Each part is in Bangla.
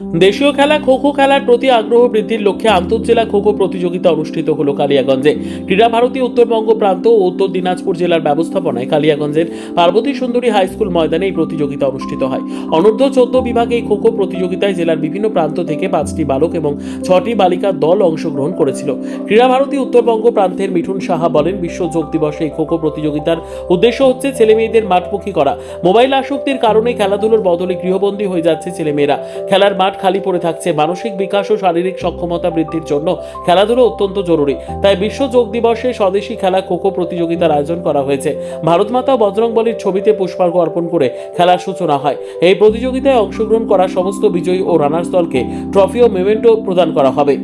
দেশীয় খেলা খো খো খেলার প্রতি আগ্রহ বৃদ্ধির লক্ষ্যে আন্তঃজেলা খো খো প্রতিযোগিতা অনুষ্ঠিত হলো কালিয়াগঞ্জে। ক্রীড়া ভারতী উত্তরবঙ্গ প্রান্ত ও উত্তর দিনাজপুর জেলার ব্যবস্থাপনায় কালিয়াগঞ্জের পার্বতী সুন্দরী হাই স্কুল ময়দানে এই প্রতিযোগিতা অনুষ্ঠিত হয়। অনূর্ধ্ব 14 বিভাগে এই খো খো প্রতিযোগিতায় জেলার বিভিন্ন প্রান্ত থেকে 5টি বালক এবং 6টি বালিকার দল অংশগ্রহণ করেছিল। ক্রীড়া ভারতী উত্তরবঙ্গ প্রান্তের মিঠুন সাহা বলেন, বিশ্ব যোগ দিবসে এই খো খো প্রতিযোগিতার উদ্দেশ্য হচ্ছে ছেলেমেয়েদের মাঠমুখী করা। মোবাইল আসক্তির কারণে খেলাধুলোর বদলে গৃহবন্দী হয়ে যাচ্ছে ছেলেমেয়েরা। খেলার মাঠ খালি পড়ে থাকছে। মানসিক বিকাশ ও শারীরিক সক্ষমতা বৃদ্ধির জন্য খেলাধুলো অত্যন্ত জরুরি। তাই বিশ্ব যোগ দিবসে স্বদেশী খেলা খো খো প্রতিযোগিতার আয়োজন করা হয়েছে। ভারত মাতা ও বজরংবলীর ছবিতে পুষ্পার্ঘ অর্পণ করে খেলার সূচনা হয়। এই প্রতিযোগিতায় অংশগ্রহণ করা সমস্ত বিজয়ী ও রানার্স দলকে ট্রফি ও মেমেন্টো প্রদান করা হবে।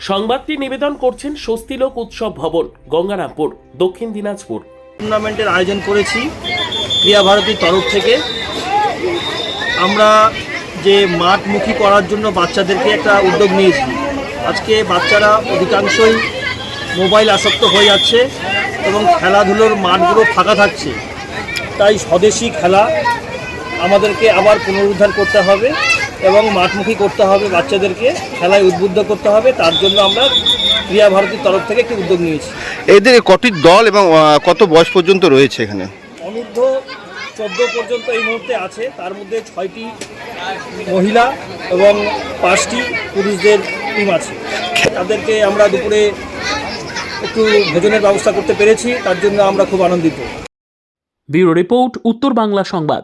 সংবাদটি নিবেদন করছেন স্বস্তিলোক উৎসব ভবন, গঙ্গারামপুর, দক্ষিণ দিনাজপুর। টুর্নামেন্টের আয়োজন করেছি ক্রীড়া ভারতীর তরফ থেকে। আমরা যে মাঠমুখী করার জন্য বাচ্চাদেরকে একটা উদ্যোগ নিয়েছি। আজকে বাচ্চারা অধিকাংশই মোবাইল আসক্ত হয়ে যাচ্ছে এবং খেলাধুলোর মাঠগুলো ফাঁকা থাকছে। তাই স্বদেশী খেলা আমাদেরকে আবার পুনরুদ্ধার করতে হবে এবং মাঠমুখী করতে হবে, বাচ্চাদেরকে খেলায় উদ্বুদ্ধ করতে হবে। তার জন্য আমরা ক্রীড়া ভারতীর তরফ থেকে একটি উদ্যোগ নিয়েছি। এদের কটি দল এবং কত বয়স পর্যন্ত রয়েছে এখানে? অনূর্ধ্ব 14 পর্যন্ত এই মুহূর্তে আছে। তার মধ্যে 6টি মহিলা এবং 5টি পুরুষদের টিম আছে। তাদেরকে আমরা দুপুরে একটু ভোজনের ব্যবস্থা করতে পেরেছি, তার জন্য আমরা খুব আনন্দিত। ব্যুরো রিপোর্ট, উত্তর বাংলা সংবাদ।